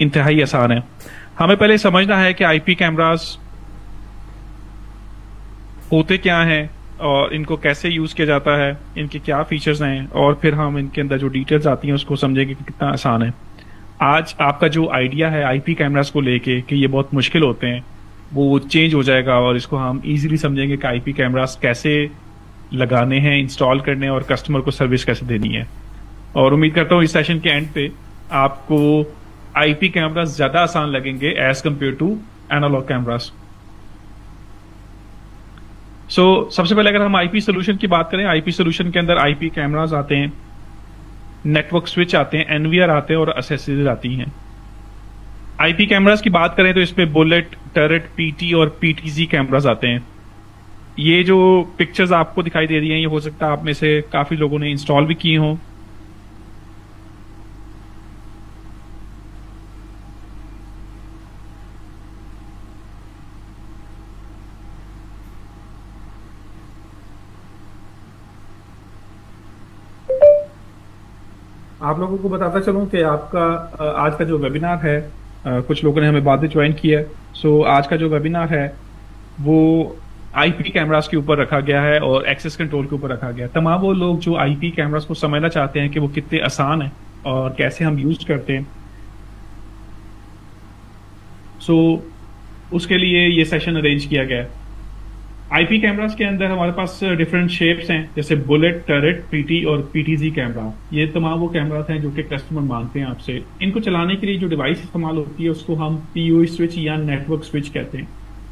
इंतहाई आसान है। हमें पहले समझना है कि आईपी कैमरास होते क्या हैं और इनको कैसे यूज किया जाता है, इनके क्या फीचर्स हैं, और फिर हम इनके अंदर जो डिटेल्स आती हैं उसको समझेंगे कि कितना आसान है। आज आपका जो आइडिया है आईपी कैमरास को लेके कि ये बहुत मुश्किल होते हैं, वो चेंज हो जाएगा और इसको हम इजीली समझेंगे कि आईपी कैमरास कैसे लगाने हैं, इंस्टॉल करने हैं और कस्टमर को सर्विस कैसे देनी है। और उम्मीद करता हूँ इस सेशन के एंड पे आपको आईपी कैमरास ज्यादा आसान लगेंगे as compare to analog cameras. सबसे पहले अगर हम आईपी सोल्यूशन की बात करें, आईपी सोल्यूशन के अंदर आईपी कैमरास आते हैं, नेटवर्क स्विच आते हैं, एनवीआर आते हैं और एसेसरीज आती हैं। आईपी कैमरास की बात करें तो इसमें बुलेट, टर्रेट, पीटी और पीटीजी कैमरास आते हैं। ये जो पिक्चर्स आपको दिखाई दे रही हैं, ये हो सकता है आप में से काफी लोगों ने इंस्टॉल भी किए हों। आप लोगों को बताता चलूं कि आपका आज का जो वेबिनार है, कुछ लोगों ने हमें बाद में ज्वाइन किया है। आज का जो वेबिनार है वो आईपी कैमरास के ऊपर रखा गया है और एक्सेस कंट्रोल के ऊपर रखा गया है। तमाम वो लोग जो आईपी कैमरास को समझना चाहते हैं कि वो कितने आसान है और कैसे हम यूज करते हैं, उसके लिए ये सेशन अरेंज किया गया है। आईपी कैमरास के अंदर हमारे पास डिफरेंट शेप्स हैं, जैसे बुलेट, टर्रेट, पीटी और पीटीजी कैमरा। ये तमाम वो कैमरास हैं जो कि कस्टमर मांगते हैं आपसे। इनको चलाने के लिए जो डिवाइस इस्तेमाल होती है उसको हम पीओई स्विच या नेटवर्क स्विच कहते हैं।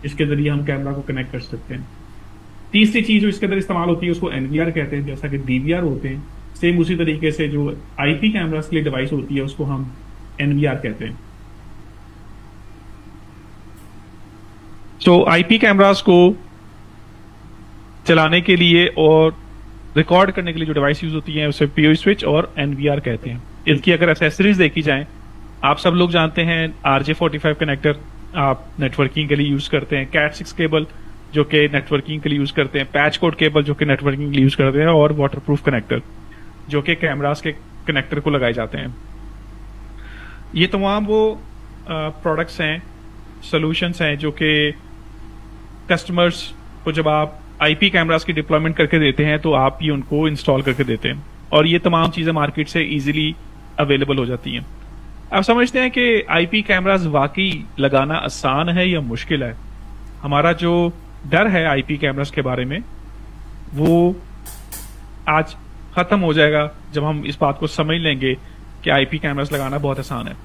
इसके जरिए हम कैमरा को कनेक्ट कर सकते हैं। तीसरी चीज जो इसके अंदर इस्तेमाल होती है उसको एनवीआर कहते हैं, जैसा कि डीवीआर होते हैं। सेम उसी तरीके से जो आईपी कैमरास के लिए डिवाइस होती है उसको हम एनवीआर कहते हैं। आईपी कैमरास को चलाने के लिए और रिकॉर्ड करने के लिए जो डिवाइस यूज होती है उसे पीओई स्विच और एनवीआर कहते हैं। इसकी अगर एसेसरीज देखी जाए, आप सब लोग जानते हैं RJ45 कनेक्टर आप नेटवर्किंग के लिए यूज करते हैं, कैट6 केबल जो कि नेटवर्किंग के लिए यूज करते हैं, पैच कोड केबल जो कि नेटवर्किंग के लिए यूज करते हैं, और वाटरप्रूफ कनेक्टर जो कि कैमरास के कनेक्टर को लगाए जाते हैं। ये तमाम वो प्रोडक्ट्स हैं, सोल्यूशंस हैं जो कि कस्टमर्स को जब आप आईपी कैमरास की डिप्लॉयमेंट करके देते हैं तो आप ये उनको इंस्टॉल करके देते हैं और ये तमाम चीजें मार्केट से इजीली अवेलेबल हो जाती हैं। आप समझते हैं कि आईपी कैमरास वाकई लगाना आसान है या मुश्किल है? हमारा जो डर है आईपी कैमरास के बारे में वो आज खत्म हो जाएगा जब हम इस बात को समझ लेंगे कि आईपी कैमरास लगाना बहुत आसान है।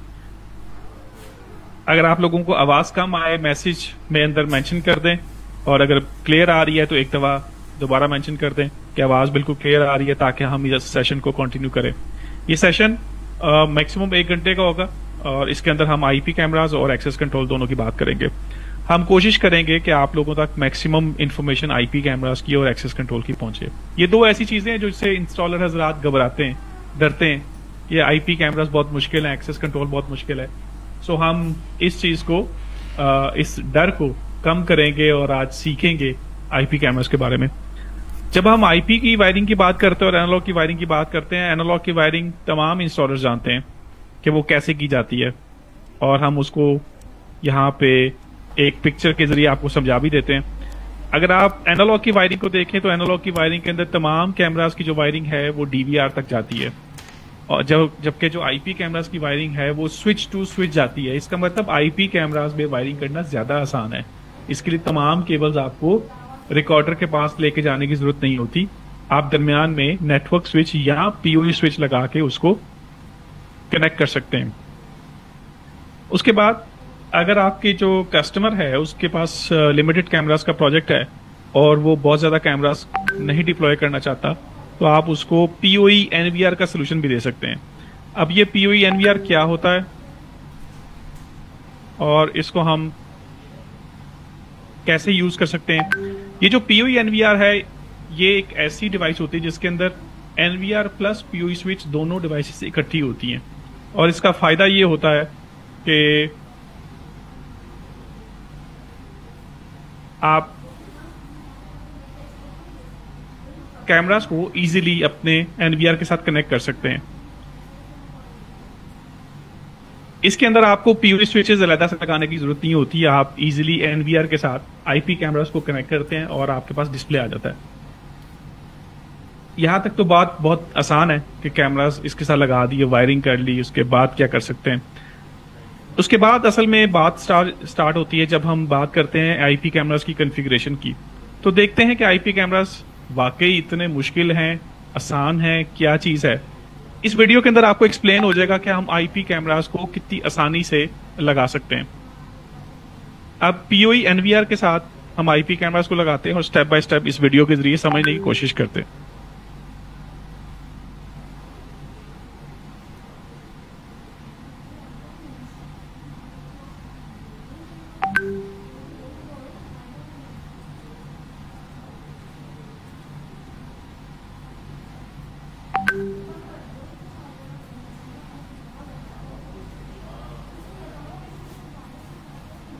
अगर आप लोगों को आवाज कम आए, मैसेज में अंदर मेंशन कर दें, और अगर क्लियर आ रही है तो एक दफा दोबारा मेंशन कर दें कि आवाज बिल्कुल क्लियर आ रही है, ताकि हम इस सेशन को कंटिन्यू करें। ये सेशन मैक्सिमम 1 घंटे का होगा और इसके अंदर हम आईपी कैमरास और एक्सेस कंट्रोल दोनों की बात करेंगे। हम कोशिश करेंगे कि आप लोगों तक मैक्सिमम इंफॉर्मेशन आईपी कैमरास की और एक्सेस कंट्रोल की पहुंचे। ये दो ऐसी चीजें हैं जो इससे इंस्टॉलर हजरात घबराते हैं, डरते हैं। ये आईपी कैमरास बहुत मुश्किल है, एक्सेस कंट्रोल बहुत मुश्किल है। हम इस चीज को, इस डर को कम करेंगे और आज सीखेंगे आईपी कैमरास के बारे में। जब हम आईपी की वायरिंग की बात करते हैं और एनालॉग की वायरिंग की बात करते हैं, एनालॉग की वायरिंग तमाम इंस्टॉलर्स जानते हैं कि वो कैसे की जाती है, और हम उसको यहाँ पे एक पिक्चर के जरिए आपको समझा भी देते हैं। अगर आप एनालॉग की वायरिंग को देखें तो एनालॉग की वायरिंग के अंदर तमाम कैमरास की जो वायरिंग है वो डीवीआर तक जाती है, और जबकि जो आईपी कैमरास की वायरिंग है वो स्विच टू स्विच जाती है। इसका मतलब आईपी कैमरास में वायरिंग करना ज्यादा आसान है। इसके लिए तमाम केबल्स आपको रिकॉर्डर के पास लेके जाने की जरूरत नहीं होती। आप दरमियान में नेटवर्क स्विच या पीओई स्विच लगा के उसको कनेक्ट कर सकते हैं। उसके बाद अगर आपके जो कस्टमर है उसके पास लिमिटेड कैमरास का प्रोजेक्ट है और वो बहुत ज्यादा कैमरास नहीं डिप्लॉय करना चाहता, तो आप उसको पीओई एनवीआर का सोल्यूशन भी दे सकते हैं। अब ये पीओई एनवीआर क्या होता है और इसको हम कैसे यूज कर सकते हैं? ये जो पीओई एनवीआर है ये एक ऐसी डिवाइस होती है जिसके अंदर एनवीआर प्लस पीओई स्विच दोनों डिवाइसेस इकट्ठी होती हैं, और इसका फायदा ये होता है कि आप कैमरास को इजीली अपने एनवीआर के साथ कनेक्ट कर सकते हैं। इसके अंदर आपको पीओई स्विचेस अलग से लगाने की जरूरत नहीं होती, आप इजीली एनवीआर के साथ आईपी कैमरास को कनेक्ट करते हैं और आपके पास डिस्प्ले आ जाता है। यहां तक तो बात बहुत आसान है कि कैमरास इसके साथ लगा दिए, वायरिंग कर ली, उसके बाद क्या कर सकते हैं। उसके बाद असल में बात स्टार्ट होती है जब हम बात करते हैं आईपी कैमरास की कॉन्फ़िगरेशन की। तो देखते हैं कि आईपी कैमरास वाकई इतने मुश्किल हैं, आसान हैं, क्या चीज है। इस वीडियो के अंदर आपको एक्सप्लेन हो जाएगा कि हम आईपी कैमरास को कितनी आसानी से लगा सकते हैं। अब पीओई एनवीआर के साथ हम आईपी कैमरास को लगाते हैं और स्टेप बाय स्टेप इस वीडियो के जरिए समझने की कोशिश करते हैं।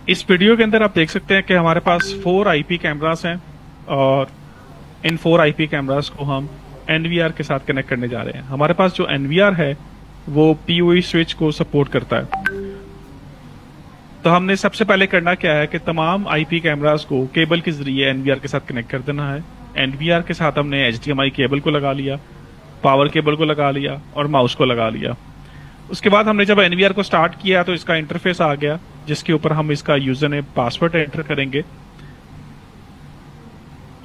इस वीडियो के अंदर आप देख सकते हैं कि हमारे पास 4 आईपी कैमरास हैं और इन 4 आईपी कैमरास को हम एनवीआर के साथ कनेक्ट करने जा रहे हैं। हमारे पास जो एनवीआर है वो पीओई स्विच को सपोर्ट करता है। तो हमने सबसे पहले करना क्या है कि तमाम आईपी कैमरास को केबल के जरिए एनवीआर के साथ कनेक्ट कर देना है। एनवीआर के साथ हमने एचडीएमआई केबल को लगा लिया, पावर केबल को लगा लिया और माउस को लगा लिया। उसके बाद हमने जब एनवीआर को स्टार्ट किया तो इसका इंटरफेस आ गया जिसके ऊपर हम इसका यूजर नेम पासवर्ड एंटर करेंगे।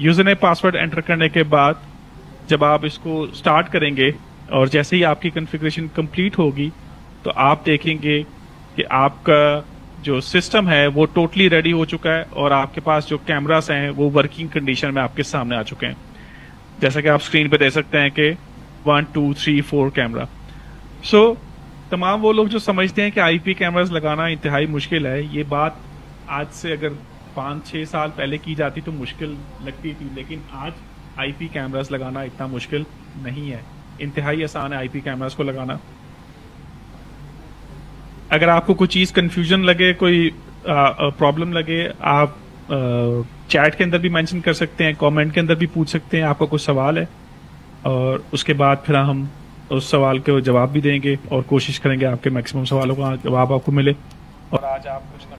यूजर नेम पासवर्ड एंटर करने के बाद जब आप इसको स्टार्ट करेंगे और जैसे ही आपकी कॉन्फ़िगरेशन कंप्लीट होगी तो आप देखेंगे कि आपका जो सिस्टम है वो टोटली रेडी हो चुका है और आपके पास जो कैमरास हैं वो वर्किंग कंडीशन में आपके सामने आ चुके हैं। जैसा कि आप स्क्रीन पे देख सकते हैं कि 1 2 3 4 कैमरा। तमाम वो लोग जो समझते हैं कि आईपी कैमरास लगाना इंतहाई मुश्किल है, ये बात आज से अगर 5-6 साल पहले की जाती तो मुश्किल लगती थी, लेकिन आज आईपी कैमरास लगाना इतना मुश्किल नहीं है, इंतहाई आसान है आईपी कैमरास को लगाना। अगर आपको कोई चीज कंफ्यूजन लगे, कोई प्रॉब्लम लगे, आप चैट के अंदर भी मेंशन कर सकते हैं, कमेंट के अंदर भी पूछ सकते हैं आपका कुछ सवाल है, और उसके बाद फिर हम उस सवाल के जवाब भी देंगे और कोशिश करेंगे आपके मैक्सिमम सवालों का जवाब आपको मिले। और आज आप कुछ ना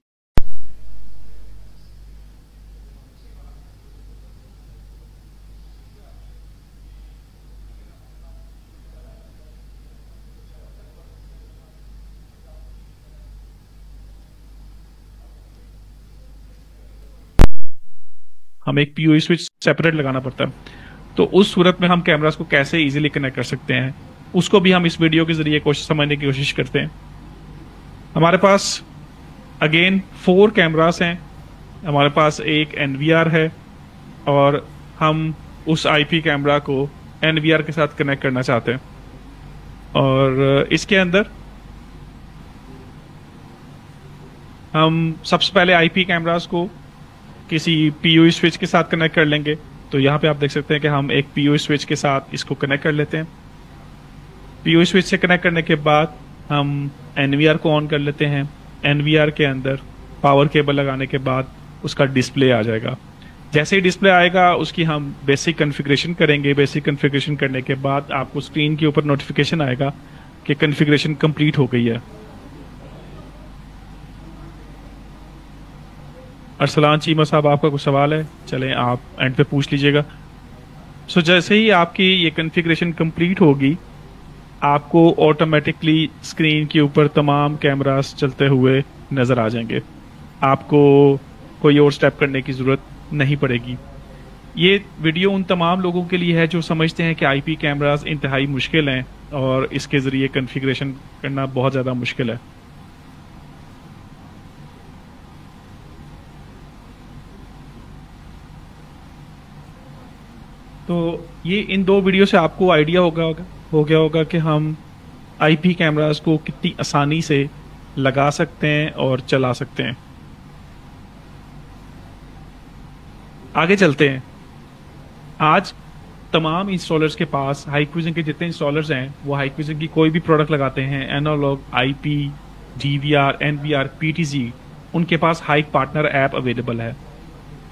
हम एक पीओई स्विच सेपरेट लगाना पड़ता है, तो उस सूरत में हम कैमरास को कैसे इजीली कनेक्ट कर सकते हैं उसको भी हम इस वीडियो के जरिए समझने की कोशिश करते हैं। हमारे पास अगेन 4 कैमरास हैं, हमारे पास एक एनवीआर है और हम उस आईपी कैमरा को एनवीआर के साथ कनेक्ट करना चाहते हैं। और इसके अंदर हम सबसे पहले आईपी कैमरास को किसी पीओई स्विच के साथ कनेक्ट कर लेंगे। तो यहाँ पे आप देख सकते हैं कि हम एक पीओई स्विच के साथ इसको कनेक्ट कर लेते हैं। पीओई स्विच से कनेक्ट करने के बाद हम एनवीआर को ऑन कर लेते हैं। एनवीआर के अंदर पावर केबल लगाने के बाद उसका डिस्प्ले आ जाएगा। जैसे ही डिस्प्ले आएगा उसकी हम बेसिक कॉन्फ़िगरेशन करेंगे। बेसिक कॉन्फ़िगरेशन करने के बाद आपको स्क्रीन के ऊपर नोटिफिकेशन आएगा कि कॉन्फ़िगरेशन कंप्लीट हो गई है। अरसलान चीमा साहब, आपका कुछ सवाल है? चलें आप एंड पे पूछ लीजिएगा। जैसे ही आपकी ये कॉन्फ़िगरेशन कंप्लीट होगी आपको ऑटोमेटिकली स्क्रीन के ऊपर तमाम कैमरास चलते हुए नजर आ जाएंगे। आपको कोई और स्टेप करने की जरूरत नहीं पड़ेगी। ये वीडियो उन तमाम लोगों के लिए है जो समझते हैं कि आईपी कैमरास इंतहाई मुश्किल हैं और इसके जरिए कॉन्फ़िगरेशन करना बहुत ज़्यादा मुश्किल है। तो ये इन 2 वीडियो से आपको आइडिया हो गया होगा कि हम आईपी कैमरास को कितनी आसानी से लगा सकते हैं और चला सकते हैं। आगे चलते हैं। आज तमाम इंस्टॉलर्स के पास, हाईक्विजन के जितने इंस्टॉलर्स हैं वो हाईक्विजन की कोई भी प्रोडक्ट लगाते हैं, analog, IP, DVR, NVR, PTG, उनके पास हाइक पार्टनर ऐप अवेलेबल है।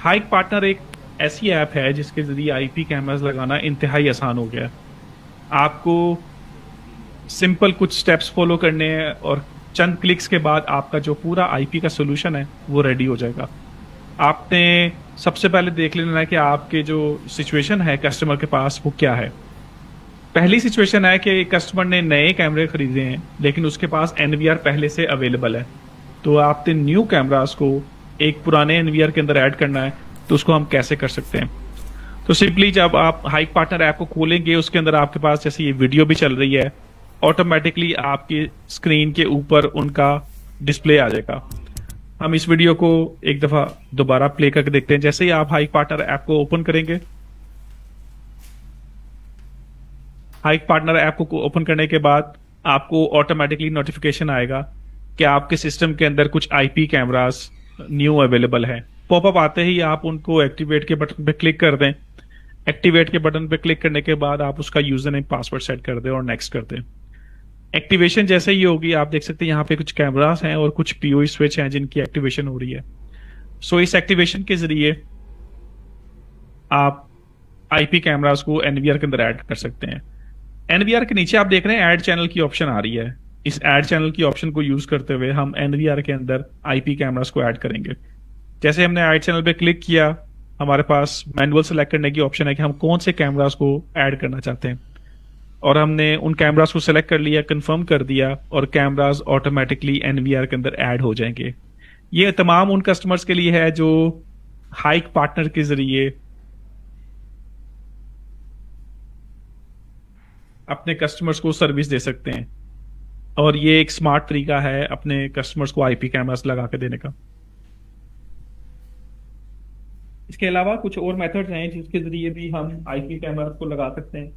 हाइक पार्टनर एक ऐसी ऐप है जिसके जरिए आईपी कैमरास लगाना इंतहाई आसान हो गया। आपको सिंपल कुछ स्टेप्स फॉलो करने हैं और चंद क्लिक्स के बाद आपका जो पूरा आईपी का सोल्यूशन है वो रेडी हो जाएगा। आपने सबसे पहले देख लेना है कि आपके जो सिचुएशन है कस्टमर के पास वो क्या है। पहली सिचुएशन है कि कस्टमर ने नए कैमरे खरीदे हैं लेकिन उसके पास एनवीआर पहले से अवेलेबल है, तो आपने न्यू कैमरास को एक पुराने एनवीआर के अंदर ऐड करना है। तो उसको हम कैसे कर सकते हैं? तो सिंपली जब आप हाइक पार्टनर ऐप को खोलेंगे उसके अंदर आपके पास जैसे ये वीडियो भी चल रही है, ऑटोमेटिकली आपकी स्क्रीन के ऊपर उनका डिस्प्ले आ जाएगा। हम इस वीडियो को एक दफा दोबारा प्ले करके देखते हैं। जैसे ही आप हाइक पार्टनर ऐप को ओपन करेंगे, हाइक पार्टनर ऐप को ओपन करने के बाद आपको ऑटोमेटिकली नोटिफिकेशन आएगा कि आपके सिस्टम के अंदर कुछ आईपी कैमरास न्यू अवेलेबल है। पॉपअप आते ही आप उनको एक्टिवेट के बटन पे क्लिक कर दें। एक्टिवेट के बटन पे क्लिक करने के बाद आप उसका यूजर नेम पासवर्ड सेट कर दें और नेक्स्ट कर दें। एक्टिवेशन जैसे ही होगी आप देख सकते हैं यहाँ पे कुछ कैमरास हैं और कुछ पीओई स्विच हैं जिनकी एक्टिवेशन हो रही है। सो इस एक्टिवेशन के जरिए आप आईपी कैमरास को एनवीआर के अंदर ऐड कर सकते हैं। एनवीआर के नीचे आप देख रहे हैं ऐड चैनल की ऑप्शन आ रही है। इस ऐड चैनल की ऑप्शन को यूज करते हुए हम एनवीआर के अंदर आईपी कैमरास को ऐड करेंगे। जैसे हमने ऐड चैनल पे क्लिक किया, हमारे पास मैनुअल सेलेक्ट करने की ऑप्शन है कि हम कौन से कैमरास को ऐड करना चाहते हैं, और हमने उन कैमरास को सेलेक्ट कर लिया, कंफर्म कर दिया और कैमरास ऑटोमेटिकली एनवीआर के अंदर ऐड हो जाएंगे। ये तमाम उन कस्टमर्स के लिए है जो हाइक पार्टनर के जरिए अपने कस्टमर्स को सर्विस दे सकते हैं, और ये एक स्मार्ट तरीका है अपने कस्टमर्स को आईपी कैमरास लगा के देने का। इसके अलावा कुछ और मेथड्स हैं जिसके जरिए भी हम आईपी कैमरास को लगा सकते हैं।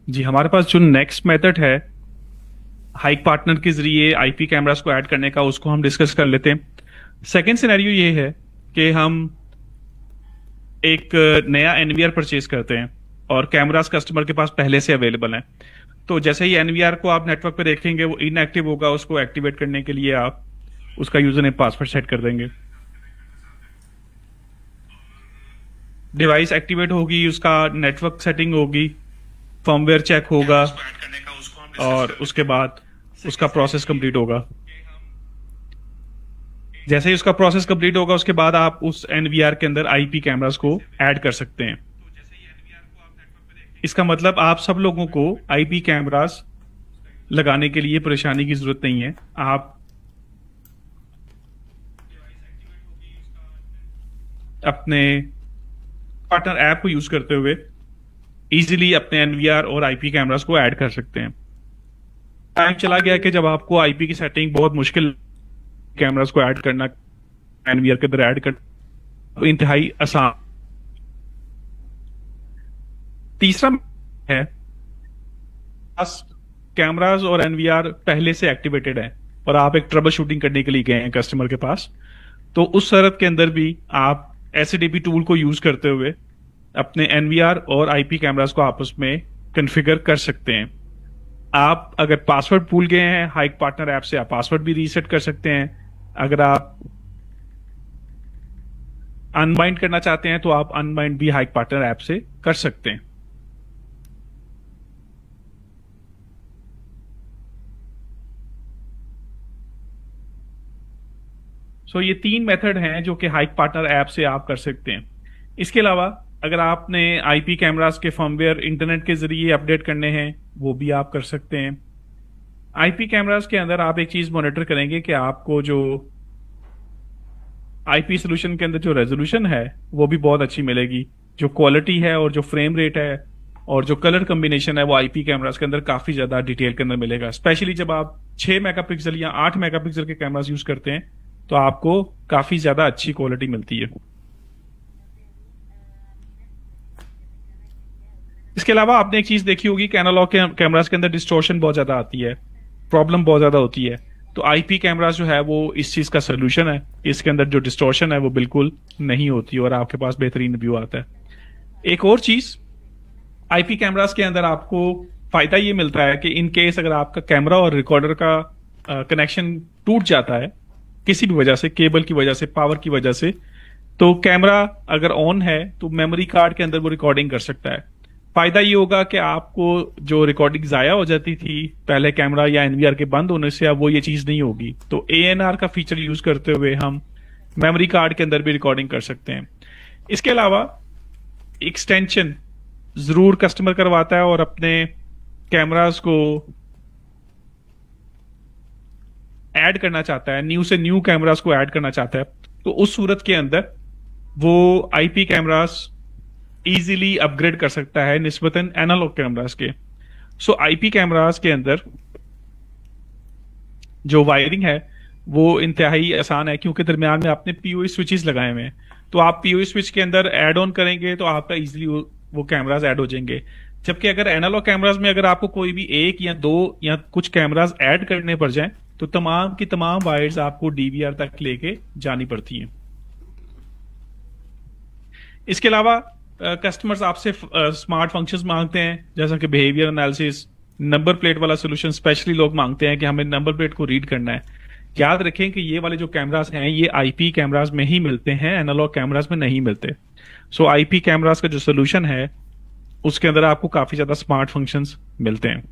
जी, हमारे पास जो नेक्स्ट मेथड है हाइक पार्टनर के जरिए आईपी कैमरास को ऐड करने का, उसको हम डिस्कस कर लेते हैं। सेकंड सिनेरियो ये है कि हम एक नया एनवीआर परचेज करते हैं और कैमरास कस्टमर के पास पहले से अवेलेबल हैं। तो जैसे ही एनवीआर को आप नेटवर्क पे देखेंगे वो इनएक्टिव होगा, उसको एक्टिवेट करने के लिए आप उसका यूजर नेम पासवर्ड सेट कर देंगे। डिवाइस एक्टिवेट होगी, उसका नेटवर्क सेटिंग होगी, फर्मवेयर चेक होगा और उसके बाद उसका प्रोसेस कंप्लीट होगा। जैसे ही उसका प्रोसेस कंप्लीट होगा उसके बाद आप उस एनवीआर के अंदर आईपी कैमरास को ऐड कर सकते हैं। इसका मतलब आप सब लोगों को आईपी कैमरास लगाने के लिए परेशानी की जरूरत नहीं है। आप अपने पार्टनर ऐप को यूज करते हुए इजीली अपने एनवीआर और आईपी कैमरास को ऐड कर सकते हैं। टाइम चला गया कि जब आपको आईपी की सेटिंग बहुत मुश्किल, कैमरास को ऐड करना एनवीआर के अंदर ऐड कर, तो इंतहाई आसान। तीसरा है, कैमरास और एनवीआर पहले से एक्टिवेटेड है और आप एक ट्रबल शूटिंग करने के लिए गए हैं कस्टमर के पास, तो उस शर्त के अंदर भी आप एसडीपी टूल को यूज करते हुए अपने एनवीआर और आईपी कैमरास को आपस में कॉन्फ़िगर कर सकते हैं। आप अगर पासवर्ड भूल गए हैं हाइक पार्टनर ऐप से, आप पासवर्ड भी रीसेट कर सकते हैं। अगर आप अनबाइंड करना चाहते हैं तो आप अनबाइंड भी हाइक पार्टनर ऐप से कर सकते हैं। ये 3 मेथड हैं जो कि हाइक पार्टनर ऐप से आप कर सकते हैं। इसके अलावा अगर आपने आईपी कैमरास के फर्मवेयर इंटरनेट के जरिए अपडेट करने हैं वो भी आप कर सकते हैं। आईपी कैमरास के अंदर आप एक चीज मॉनिटर करेंगे कि आपको जो आईपी सोल्यूशन के अंदर जो रेजोल्यूशन है वो भी बहुत अच्छी मिलेगी, जो क्वालिटी है और जो फ्रेम रेट है और जो कलर कॉम्बिनेशन है वो आईपी कैमरास के अंदर काफी ज्यादा डिटेल के अंदर मिलेगा। स्पेशली जब आप 6 मेगापिक्सल या 8 मेगापिक्सल के कैमरास यूज करते हैं तो आपको काफी ज्यादा अच्छी क्वालिटी मिलती है। इसके अलावा आपने एक चीज देखी होगी कि एनालॉग के कैमरास के अंदर डिस्टॉर्शन बहुत ज्यादा आती है, प्रॉब्लम बहुत ज्यादा होती है। तो आईपी कैमरास जो है वो इस चीज का सोल्यूशन है, इसके अंदर जो डिस्टॉर्शन है वो बिल्कुल नहीं होती और आपके पास बेहतरीन व्यू आता है। एक और चीज, आईपी कैमरास के अंदर आपको फायदा ये मिलता है कि इन केस अगर आपका कैमरा और रिकॉर्डर का कनेक्शन टूट जाता है किसी भी वजह से, केबल की वजह से, पावर की वजह से, तो कैमरा अगर ऑन है तो मेमोरी कार्ड के अंदर वो रिकॉर्डिंग कर सकता है। फायदा ये होगा कि आपको जो रिकॉर्डिंग जाया हो जाती थी पहले कैमरा या एनवीआर के बंद होने से, अब वो ये चीज नहीं होगी। तो एएनआर का फीचर यूज करते हुए हम मेमोरी कार्ड के अंदर भी रिकॉर्डिंग कर सकते हैं। इसके अलावा एक्सटेंशन जरूर कस्टमर करवाता है और अपने कैमरास को ऐड करना चाहता है, न्यू से न्यू कैमरास को ऐड करना चाहता है, तो उस सूरत के अंदर वो आईपी कैमरास इजीली अपग्रेड कर सकता है निस्बतन एनालॉग कैमरास के। आईपी कैमरास के अंदर जो वायरिंग है वो इंतहाई आसान है क्योंकि दरमियान में आपने पीओई स्विचेस लगाए हुए हैं। तो आप पीओई स्विच के अंदर ऐड ऑन करेंगे तो आपका इजीली वो कैमरास ऐड हो जाएंगे। जबकि अगर एनालॉग कैमरास में अगर आपको कोई भी एक या दो या कुछ कैमरास ऐड करने पड़ जाएं तो तमाम की तमाम वायर्स आपको डीवीआर तक लेके जानी पड़ती हैं। इसके अलावा कस्टमर्स आपसे स्मार्ट फंक्शंस मांगते हैं जैसा कि बिहेवियर एनालिसिस, नंबर प्लेट वाला सोल्यूशन। स्पेशली लोग मांगते हैं कि हमें नंबर प्लेट को रीड करना है। याद रखें कि ये वाले जो कैमरास हैं ये आईपी कैमरास में ही मिलते हैं, एनालॉग कैमरास में नहीं मिलते। आईपी कैमरास का जो सोल्यूशन है उसके अंदर आपको काफी ज्यादा स्मार्ट फंक्शंस मिलते हैं।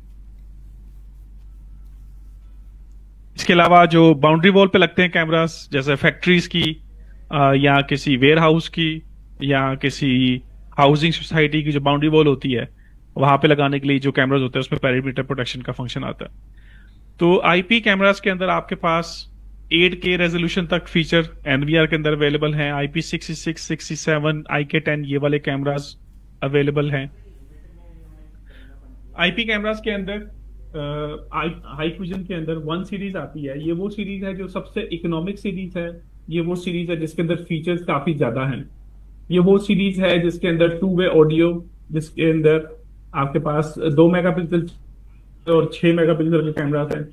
इसके अलावा जो बाउंड्री वॉल पे लगते हैं कैमरास, जैसे फैक्ट्रीज की या किसी वेयर हाउस की या किसी हाउसिंग सोसाइटी की जो बाउंड्री वॉल होती है वहां पे लगाने के लिए जो कैमरास होते हैं उसमें पेरीमीटर प्रोटेक्शन का फंक्शन आता है। तो आईपी कैमरास के अंदर आपके पास 8K रेजोल्यूशन तक फीचर एनवीआर के अंदर अवेलेबल हैं। IP66, 67, IK10 ये वाले कैमरास अवेलेबल हैं। आईपी कैमरास के अंदर हाईफ्यूजन के अंदर 1 सीरीज आती है। ये वो सीरीज है जो सबसे इकोनॉमिक सीरीज है। ये वो सीरीज है जिसके अंदर फीचर्स काफी ज्यादा हैं। ये वो सीरीज है जिसके अंदर 2 वे ऑडियो, जिसके अंदर आपके पास 2 मेगापिक्सल और 6 मेगापिक्सल के कैमरास हैं।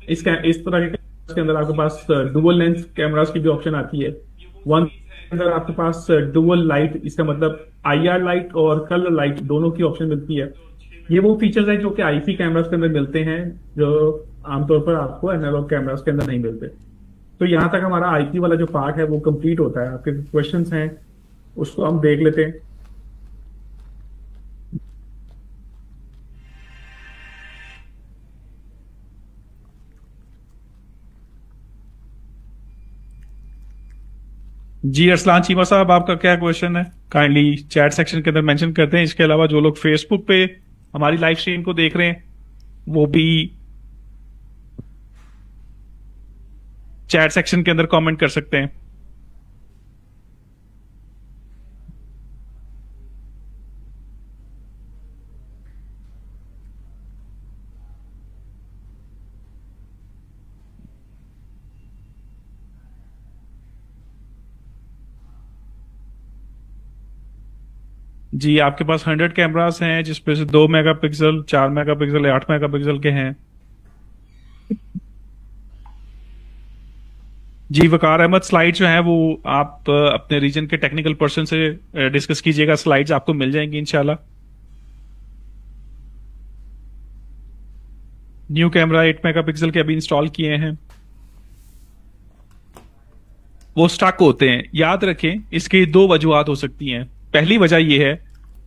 इस तरह के कैमरास के अंदर आपके पास डुअल लेंस कैमरास की भी ऑप्शन आती है। वन के अंदर आपके पास डुअल लाइट, इसका मतलब आईआर लाइट और कलर लाइट दोनों की ऑप्शन मिलती है। ये वो फीचर्स हैं जो कि आईपी कैमरास के अंदर मिलते हैं जो आमतौर पर आपको एनालॉग कैमरास के अंदर नहीं मिलते। तो यहां तक हमारा आईपी वाला जो पार्ट है वो कंप्लीट होता है। आपके क्वेश्चंस हैं उसको हम देख लेते हैं। जी अरसलान चीमा साहब, आपका क्या क्वेश्चन है? काइंडली चैट सेक्शन के अंदर मेंशन करते हैं। इसके अलावा जो लोग फेसबुक पे हमारी लाइव स्ट्रीम को देख रहे हैं वो भी चैट सेक्शन के अंदर कमेंट कर सकते हैं। जी, आपके पास 100 कैमरास हैं जिसमें से 2 मेगापिक्सल, 4 मेगापिक्सल या 8 मेगापिक्सल के हैं। जी, वकार अहमद, स्लाइड जो है वो आप अपने रीजन के टेक्निकल पर्सन से डिस्कस कीजिएगा, स्लाइड्स आपको मिल जाएंगी इंशाल्लाह। न्यू कैमरा 8 मेगापिक्सल के अभी इंस्टॉल किए हैं। वो स्टक होते हैं, याद रखें इसकी दो वजूहत हो सकती हैं। पहली वजह यह है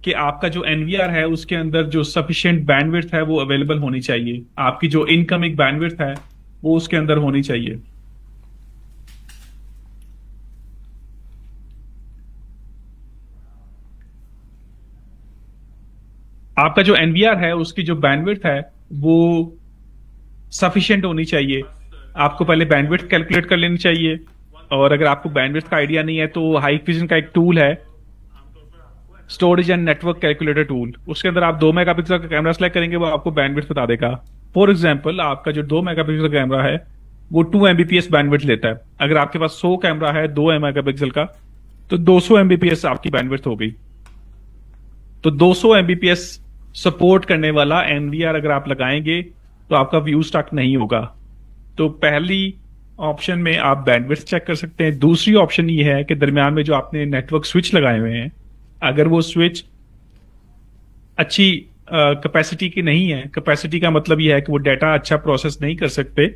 कि आपका जो एनवीआर है उसके अंदर जो सफिशिएंट बैंडविड्थ है वो अवेलेबल होनी चाहिए, आपकी जो इनकमिंग बैंडविड्थ है वो उसके अंदर होनी चाहिए। आपका जो एनवीआर है उसकी जो बैंडविड्थ है वो सफिशिएंट होनी चाहिए। आपको पहले बैंडविड्थ कैलकुलेट कर लेनी चाहिए, और अगर आपको बैंडविड्थ का आइडिया नहीं है तो हाइकविजन का एक टूल है, storage and network calculator tool. उसके अंदर आप 2 मेगापिक्सल का कैमरा सेलेक्ट करेंगे, वो आपको बैंडविड्थ बता देगा। फॉर एग्जाम्पल, आपका जो 2 मेगापिक्सल कैमरा है वो 2 Mbps बैंडविड्थ लेता है। अगर आपके पास 100 कैमरा है 2 मेगापिक्सल का, तो 200 Mbps आपकी बैंडविड्थ हो गई। तो 200 Mbps सपोर्ट करने वाला एनवीआर अगर आप लगाएंगे तो आपका व्यू स्टक नहीं होगा। तो पहली ऑप्शन में आप बैंडविड्थ चेक कर सकते हैं। दूसरी ऑप्शन ये है कि दरमियान में जो आपने नेटवर्क स्विच लगाए हुए हैं, अगर वो स्विच अच्छी कैपेसिटी की नहीं है, कैपेसिटी का मतलब ये है कि वो डाटा अच्छा प्रोसेस नहीं कर सकते,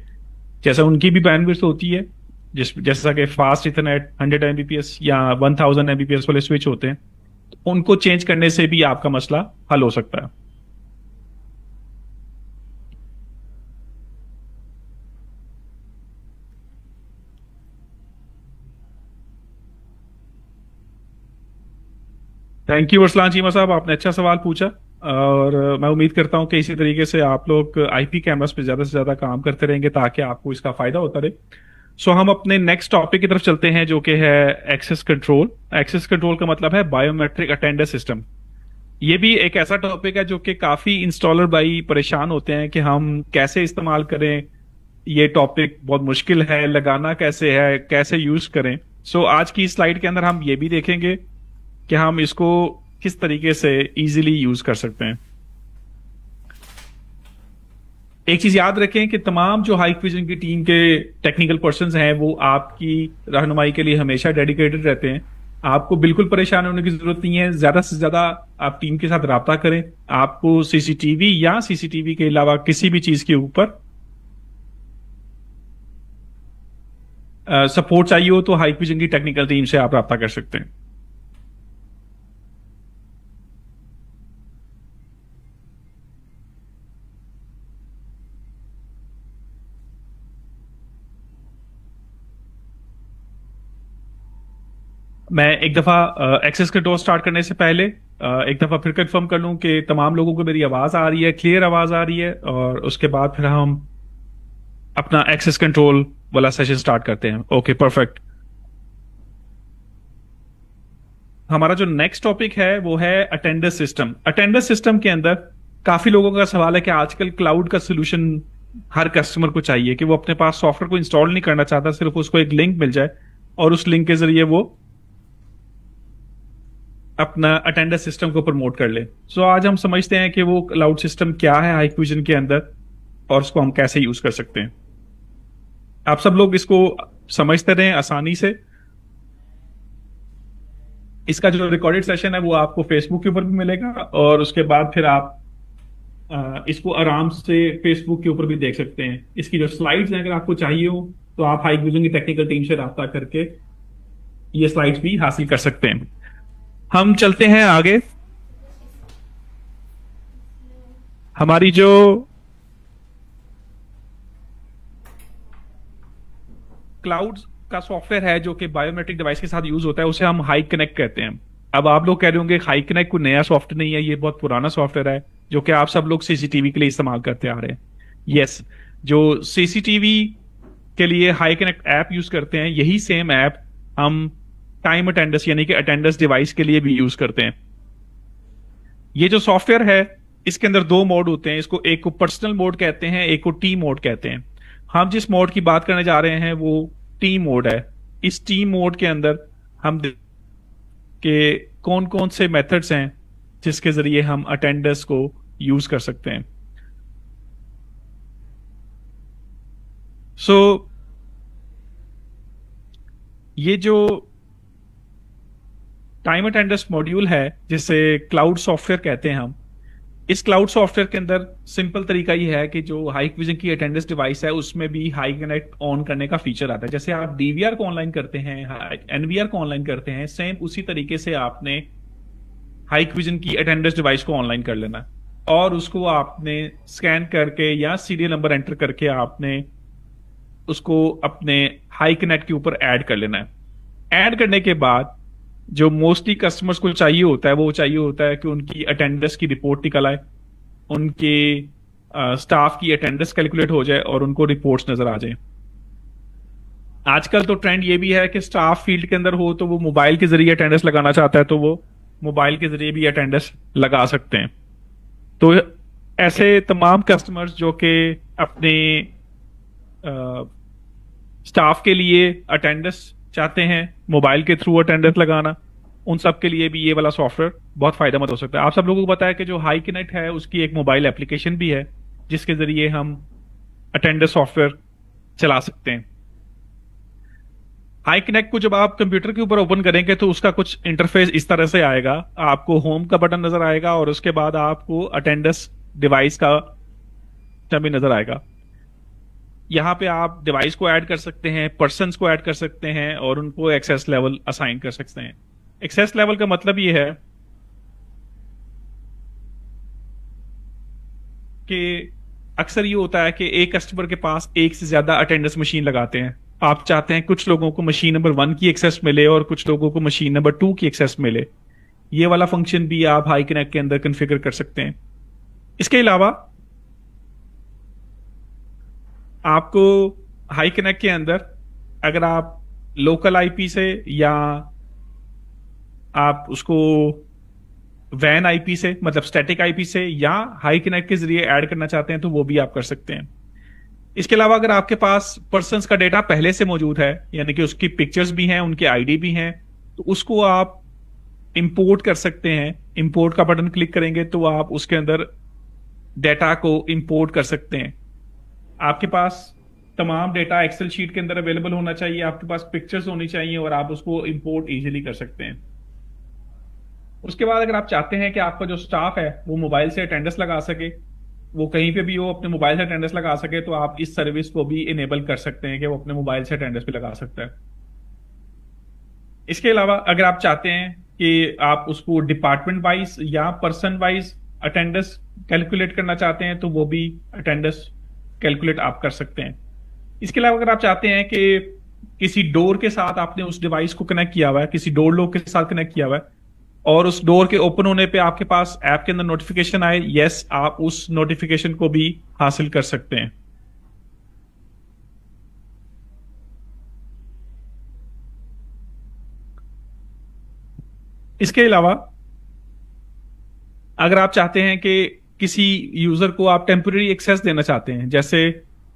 जैसा उनकी भी बैंडविड्थ होती है, जैसा कि फास्ट इथरनेट 100 Mbps या 1000 Mbps वाले स्विच होते हैं, तो उनको चेंज करने से भी आपका मसला हल हो सकता है। थैंक यू अरसलान चीमा साहब, आपने अच्छा सवाल पूछा। और मैं उम्मीद करता हूं कि इसी तरीके से आप लोग आईपी कैमरास पे ज्यादा से ज्यादा काम करते रहेंगे ताकि आपको इसका फायदा होता रहे। सो हम अपने नेक्स्ट टॉपिक की तरफ चलते हैं जो कि है एक्सेस कंट्रोल। एक्सेस कंट्रोल का मतलब है बायोमेट्रिक अटेंडेंस सिस्टम। ये भी एक ऐसा टॉपिक है जो कि काफी इंस्टॉलर भाई परेशान होते हैं कि हम कैसे इस्तेमाल करें, ये टॉपिक बहुत मुश्किल है, लगाना कैसे है, कैसे यूज करें। सो आज की स्लाइड के अंदर हम ये भी देखेंगे कि हम इसको किस तरीके से इजीली यूज कर सकते हैं। एक चीज याद रखें कि तमाम जो हाइक विजन की टीम के टेक्निकल पर्संस हैं वो आपकी रहनुमाई के लिए हमेशा डेडिकेटेड रहते हैं। आपको बिल्कुल परेशान होने की जरूरत नहीं है। ज्यादा से ज्यादा आप टीम के साथ राब्ता करें। आपको सीसीटीवी या सीसीटीवी के अलावा किसी भी चीज के ऊपर सपोर्ट चाहिए हो तो हाइक विजन की टेक्निकल टीम से आप राब्ता कर सकते हैं। मैं एक दफा एक्सेस कंट्रोल स्टार्ट करने से पहले एक दफा फिर कंफर्म कर लूं कि तमाम लोगों को मेरी आवाज आ रही है, क्लियर आवाज आ रही है, और उसके बाद फिर हम अपना एक्सेस कंट्रोल वाला सेशन स्टार्ट करते हैं। Okay, perfect. हमारा जो नेक्स्ट टॉपिक है वो है अटेंडेंस सिस्टम। अटेंडेंस सिस्टम के अंदर काफी लोगों का सवाल है कि आजकल क्लाउड का सोल्यूशन हर कस्टमर को चाहिए कि वो अपने पास सॉफ्टवेयर को इंस्टॉल नहीं करना चाहता, सिर्फ उसको एक लिंक मिल जाए और उस लिंक के जरिए वो अपना अटेंडेंस सिस्टम को प्रमोट कर ले। सो आज हम समझते हैं कि वो क्लाउड सिस्टम क्या है हाइक्विजन के अंदर और उसको हम कैसे यूज कर सकते हैं। आप सब लोग इसको समझते रहें आसानी से। इसका जो रिकॉर्डेड सेशन है वो आपको फेसबुक के ऊपर भी मिलेगा, और उसके बाद फिर आप इसको आराम से फेसबुक के ऊपर भी देख सकते हैं। इसकी जो स्लाइड्स हैं अगर आपको चाहिए हो तो आप हाइक्विजन की टेक्निकल टीम से राब्ता करके ये स्लाइड्स भी हासिल कर सकते हैं। हम चलते हैं आगे। हमारी जो क्लाउड का सॉफ्टवेयर है जो कि बायोमेट्रिक डिवाइस के साथ यूज होता है उसे हम हाई कनेक्ट कहते हैं। अब आप लोग कह रहे होंगे हाई कनेक्ट कोई नया सॉफ्टवेयर नहीं है, ये बहुत पुराना सॉफ्टवेयर है जो कि आप सब लोग सीसीटीवी के लिए इस्तेमाल करते आ रहे हैं। यस, जो सीसीटीवी के लिए हाई कनेक्ट ऐप यूज करते हैं यही सेम ऐप हम टाइम अटेंडेंस यानी कि अटेंडेंस डिवाइस के लिए भी यूज करते हैं। ये जो सॉफ्टवेयर है इसके अंदर दो मोड होते हैं, इसको एक को पर्सनल मोड कहते हैं, एक को टीम मोड कहते हैं। हम जिस मोड की बात करने जा रहे हैं वो टीम मोड है। इस टीम मोड के अंदर हम के कौन कौन से मेथड्स हैं जिसके जरिए हम अटेंडेंस को यूज कर सकते हैं। सो ये जो टाइम अटेंडेंस मॉड्यूल है, जिसे क्लाउड सॉफ्टवेयर कहते हैं हम, इस क्लाउड सॉफ्टवेयर के अंदर सिंपल तरीका ये है कि जो हाइकविजन की अटेंडेंस डिवाइस है उसमें भी हाई कनेक्ट ऑन करने का फीचर आता है। जैसे आप डीवीआर को ऑनलाइन करते हैं, एनवीआर को ऑनलाइन करते हैं, सेम उसी तरीके से आपने हाइकविजन की अटेंडेंस डिवाइस को ऑनलाइन कर लेना और उसको आपने स्कैन करके या सीरियल नंबर एंटर करके आपने उसको अपने हाई कनेक्ट के ऊपर ऐड कर लेना है। ऐड करने के बाद जो मोस्टली कस्टमर्स को चाहिए होता है वो चाहिए होता है कि उनकी अटेंडेंस की रिपोर्ट निकल आए, उनके स्टाफ की अटेंडेंस कैलकुलेट हो जाए और उनको रिपोर्ट्स नजर आ जाए। आजकल तो ट्रेंड ये भी है कि स्टाफ फील्ड के अंदर हो तो वो मोबाइल के जरिए अटेंडेंस लगाना चाहता है तो वो मोबाइल के जरिए भी अटेंडेंस लगा सकते हैं। तो ऐसे तमाम कस्टमर्स जो कि अपने स्टाफ के लिए अटेंडेंस चाहते हैं मोबाइल के थ्रू अटेंडेंस लगाना, उन सब के लिए भी ये वाला सॉफ्टवेयर बहुत फायदेमंद हो सकता है। आप सब लोगों को पता है कि जो हाई कनेक्ट है उसकी एक मोबाइल एप्लीकेशन भी है जिसके जरिए हम अटेंडेंस सॉफ्टवेयर चला सकते हैं। हाई कनेक्ट को जब आप कंप्यूटर के ऊपर ओपन करेंगे तो उसका कुछ इंटरफेस इस तरह से आएगा। आपको होम का बटन नजर आएगा और उसके बाद आपको अटेंडेंस डिवाइस का भी नजर आएगा। यहां पे आप डिवाइस को ऐड कर सकते हैं, पर्सन्स को ऐड कर सकते हैं और उनको एक्सेस लेवल असाइन कर सकते हैं। एक्सेस लेवल का मतलब ये है कि अक्सर ये होता है कि एक कस्टमर के पास एक से ज्यादा अटेंडेंस मशीन लगाते हैं। आप चाहते हैं कुछ लोगों को मशीन नंबर 1 की एक्सेस मिले और कुछ लोगों को मशीन नंबर 2 की एक्सेस मिले। ये वाला फंक्शन भी आप हाई कनेक्ट के अंदर कॉन्फ़िगर कर सकते हैं। इसके अलावा आपको हाई कनेक्ट के अंदर अगर आप लोकल आईपी से या आप उसको वैन आईपी से मतलब स्टैटिक आईपी से या हाई कनेक्ट के जरिए ऐड करना चाहते हैं तो वो भी आप कर सकते हैं। इसके अलावा अगर आपके पास पर्सन्स का डेटा पहले से मौजूद है यानी कि उसकी पिक्चर्स भी हैं, उनके आईडी भी हैं, तो उसको आप इंपोर्ट कर सकते हैं। इंपोर्ट का बटन क्लिक करेंगे तो आप उसके अंदर डेटा को इंपोर्ट कर सकते हैं। आपके पास तमाम डेटा एक्सेल शीट के अंदर अवेलेबल होना चाहिए, आपके पास पिक्चर्स होनी चाहिए और आप उसको इंपोर्ट इजीली कर सकते हैं। उसके बाद अगर आप चाहते हैं कि आपका जो स्टाफ है वो मोबाइल से अटेंडेंस लगा सके, वो कहीं पे भी हो अपने मोबाइल से अटेंडेंस लगा सके, तो आप इस सर्विस को भी इनेबल कर सकते हैं कि वो अपने मोबाइल से अटेंडेंस भी लगा सकता है। इसके अलावा अगर आप चाहते हैं कि आप उसको डिपार्टमेंट वाइज या पर्सन वाइज अटेंडेंस कैलकुलेट करना चाहते हैं तो वो भी अटेंडेंस कैलकुलेट आप कर सकते हैं। इसके अलावा अगर आप चाहते हैं कि किसी डोर के साथ आपने उस डिवाइस को कनेक्ट किया हुआ है, किसी डोर लॉक के साथ कनेक्ट किया हुआ है और उस डोर के ओपन होने पे आपके पास ऐप के अंदर नोटिफिकेशन आए, यस, आप उस नोटिफिकेशन को भी हासिल कर सकते हैं। इसके अलावा अगर आप चाहते हैं कि किसी यूजर को आप टेम्पररी एक्सेस देना चाहते हैं, जैसे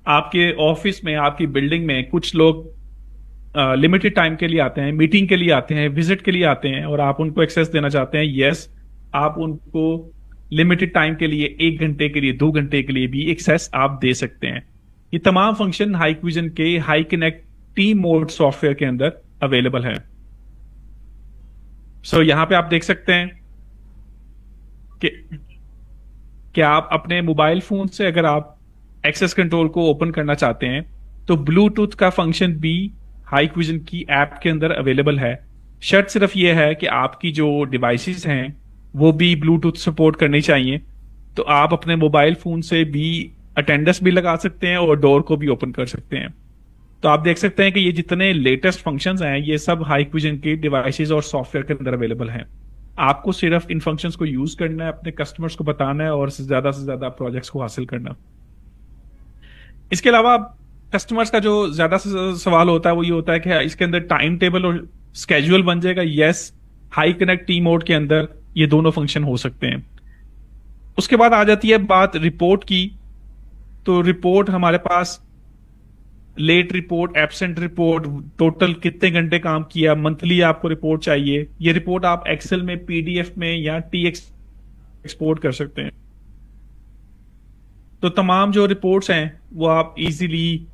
आपके ऑफिस में, आपकी बिल्डिंग में कुछ लोग लिमिटेड टाइम के लिए आते हैं, मीटिंग के लिए आते हैं, विजिट के लिए आते हैं और आप उनको एक्सेस देना चाहते हैं, यस, आप उनको लिमिटेड टाइम के लिए 1 घंटे के लिए, 2 घंटे के लिए भी एक्सेस आप दे सकते हैं। ये तमाम फंक्शन हाइकविजन के high connect team mode software के अंदर अवेलेबल है। सो यहां पे आप देख सकते हैं कि आप अपने मोबाइल फोन से अगर आप एक्सेस कंट्रोल को ओपन करना चाहते हैं तो ब्लूटूथ का फंक्शन भी हाइकविजन की ऐप के अंदर अवेलेबल है। शर्त सिर्फ यह है कि आपकी जो डिवाइसेस हैं वो भी ब्लूटूथ सपोर्ट करनी चाहिए, तो आप अपने मोबाइल फोन से भी अटेंडेंस भी लगा सकते हैं और डोर को भी ओपन कर सकते हैं। तो आप देख सकते हैं कि ये जितने लेटेस्ट फंक्शंस हैं ये सब हाइकविजन की डिवाइसेस और सॉफ्टवेयर के अंदर अवेलेबल हैं। आपको सिर्फ इन फंक्शंस को यूज करना है, अपने कस्टमर्स को बताना है और से ज्यादा प्रोजेक्ट्स को हासिल करना। इसके अलावा कस्टमर्स का जो ज्यादा से ज्यादा सवाल होता है वो ये होता है कि इसके अंदर टाइम टेबल और स्केड्यूल बन जाएगा। Yes, high connect T mode के अंदर ये दोनों फंक्शन हो सकते हैं। उसके बाद आ जाती है बात रिपोर्ट की। तो रिपोर्ट हमारे पास late report, absent report, total कितने घंटे काम किया, मंथली आपको रिपोर्ट चाहिए। ये रिपोर्ट आप एक्सेल में, पीडीएफ में या टीएक्स एक्सपोर्ट कर सकते हैं। तो तमाम जो रिपोर्ट्स हैं वो आप इजीली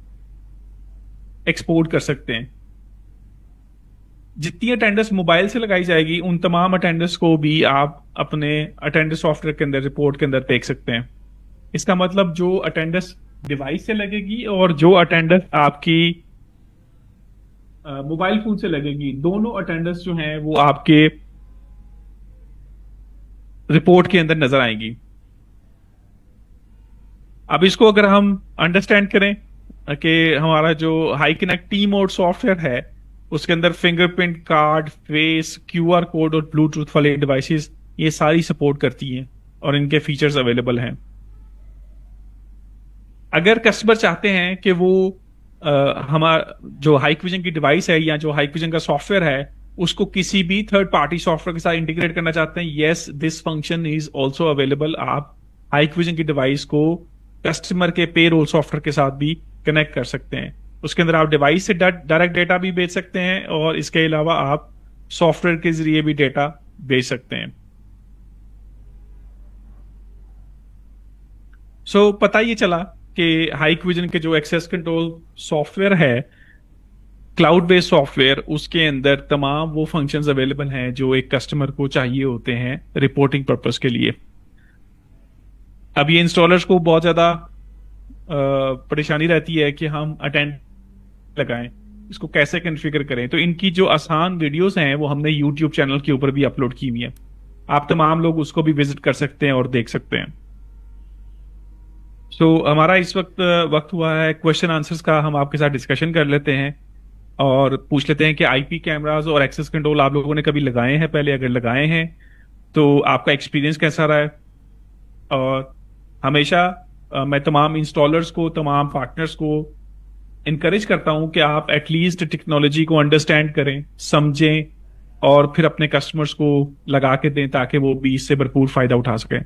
एक्सपोर्ट कर सकते हैं। जितनी अटेंडेंस मोबाइल से लगाई जाएगी उन तमाम अटेंडेंस को भी आप अपने अटेंडेंस सॉफ्टवेयर के अंदर, रिपोर्ट के अंदर देख सकते हैं। इसका मतलब जो अटेंडेंस डिवाइस से लगेगी और जो अटेंडेंस आपकी मोबाइल फोन से लगेगी, दोनों अटेंडेंस जो हैं वो आपके रिपोर्ट के अंदर नजर आएंगी। अब इसको अगर हम अंडरस्टैंड करें कि हमारा जो high connect T mode software है उसके अंदर fingerprint, card, face, QR code और ब्लूटूथ वाले डिवाइसेस ये सारी सपोर्ट करती हैं और इनके फीचर्स अवेलेबल हैं। अगर कस्टमर चाहते हैं कि वो हमारा जो हाइकविजन की डिवाइस है या जो हाइकविजन का सॉफ्टवेयर है उसको किसी भी थर्ड पार्टी सॉफ्टवेयर के साथ इंटीग्रेट करना चाहते हैं, yes this function is also available. आप हाइकविजन की डिवाइस को कस्टमर के पेरोल सॉफ्टवेयर के साथ भी कनेक्ट कर सकते हैं। उसके अंदर आप डिवाइस से डायरेक्ट डेटा भी भेज सकते हैं और इसके अलावा आप सॉफ्टवेयर के जरिए भी डेटा भेज सकते हैं। सो पता ये चला कि हाइकविजन के जो एक्सेस कंट्रोल सॉफ्टवेयर है, क्लाउड बेस्ड सॉफ्टवेयर, उसके अंदर तमाम वो फंक्शंस अवेलेबल हैं जो एक कस्टमर को चाहिए होते हैं रिपोर्टिंग पर्पस के लिए। अब ये इंस्टॉलर्स को बहुत ज्यादा परेशानी रहती है कि हम अटेंड लगाएं, इसको कैसे कॉन्फ़िगर करें। तो इनकी जो आसान वीडियोस हैं वो हमने यूट्यूब चैनल के ऊपर भी अपलोड की हुई है, आप तमाम लोग उसको भी विजिट कर सकते हैं और देख सकते हैं। हमारा इस वक्त हुआ है क्वेश्चन आंसर्स का, हम आपके साथ डिस्कशन कर लेते हैं और पूछ लेते हैं कि आईपी कैमरास और एक्सेस कंट्रोल आप लोगों ने कभी लगाए हैं पहले? अगर लगाए हैं तो आपका एक्सपीरियंस कैसा रहा है? और हमेशा मैं तमाम इंस्टॉलर्स को, तमाम पार्टनर्स को इनकरेज करता हूं कि आप एटलीस्ट टेक्नोलॉजी को अंडरस्टैंड करें, समझें और फिर अपने कस्टमर्स को लगा के दें ताकि वो भी इससे भरपूर फायदा उठा सकें।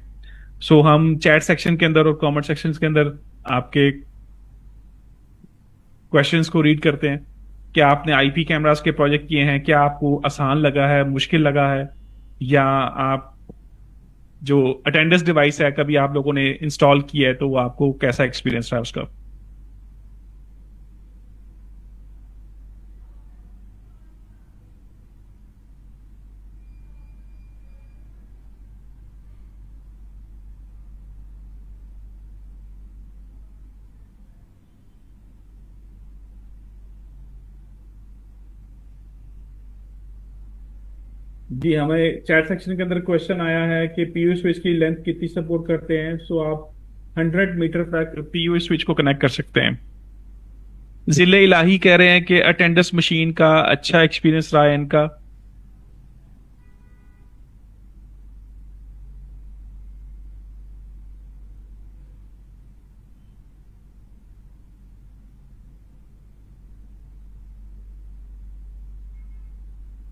हम चैट सेक्शन के अंदर और कमेंट सेक्शन के अंदर आपके क्वेश्चंस को रीड करते हैं। क्या आपने आईपी कैमरास के प्रोजेक्ट किए हैं? क्या आपको आसान लगा है, मुश्किल लगा है? या आप जो अटेंडेंस डिवाइस है कभी आप लोगों ने इंस्टॉल किया है तो वो आपको कैसा एक्सपीरियंस रहा उसका? जी, हमें चैट सेक्शन के अंदर क्वेश्चन आया है कि पीयू स्विच की लेंथ कितनी सपोर्ट करते हैं? आप 100 मीटर तक पीयू स्विच को कनेक्ट कर सकते हैं। जिले इलाही कह रहे हैं कि अटेंडेंस मशीन का अच्छा एक्सपीरियंस रहा है इनका।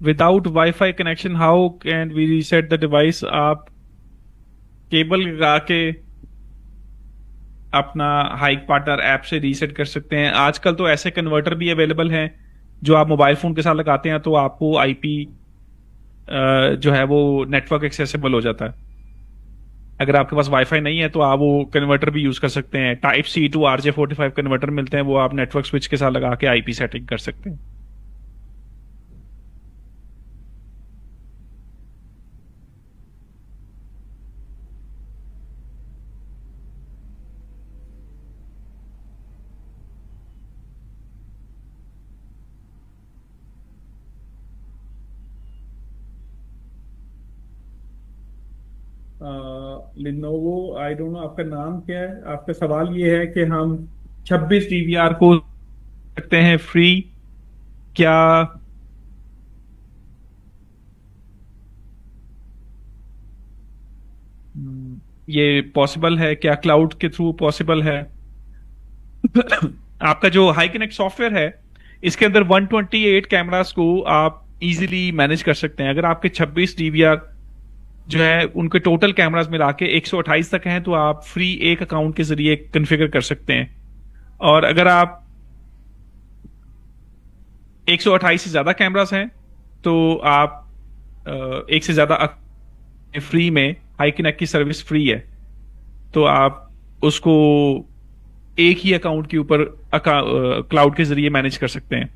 Without WiFi connection how can we reset the device? आप केबल लगा के अपना हाइक पार्टनर ऐप से रीसेट कर सकते हैं। आजकल तो ऐसे कन्वर्टर भी अवेलेबल हैं जो आप मोबाइल फोन के साथ लगाते हैं तो आपको आईपी जो है वो नेटवर्क एक्सेसिबल हो जाता है। अगर आपके पास वाईफाई नहीं है तो आप वो कन्वर्टर भी यूज कर सकते हैं। Type C to RJ45 converter मिलते हैं, वो आप नेटवर्क स्विच के साथ लगा के आईपी सेटिंग कर सकते हैं। लिनोवो, आई डोंट नो आपका नाम क्या है। आपका सवाल ये है कि हम 26 डीवीआर को सकते हैं फ्री, क्या? ये पॉसिबल है क्या? क्लाउड के थ्रू पॉसिबल है? आपका जो हाई कनेक्ट सॉफ्टवेयर है इसके अंदर 128 कैमरास को आप इजीली मैनेज कर सकते हैं। अगर आपके 26 डीवीआर जो है उनके टोटल कैमरास मिला के 128 तक हैं तो आप फ्री एक अकाउंट के जरिए कॉन्फ़िगर कर सकते हैं। और अगर आप 128 से ज्यादा कैमरास हैं तो आप एक से ज्यादा फ्री में HiConnect की सर्विस फ्री है, तो आप उसको एक ही अकाउंट के ऊपर क्लाउड के जरिए मैनेज कर सकते हैं।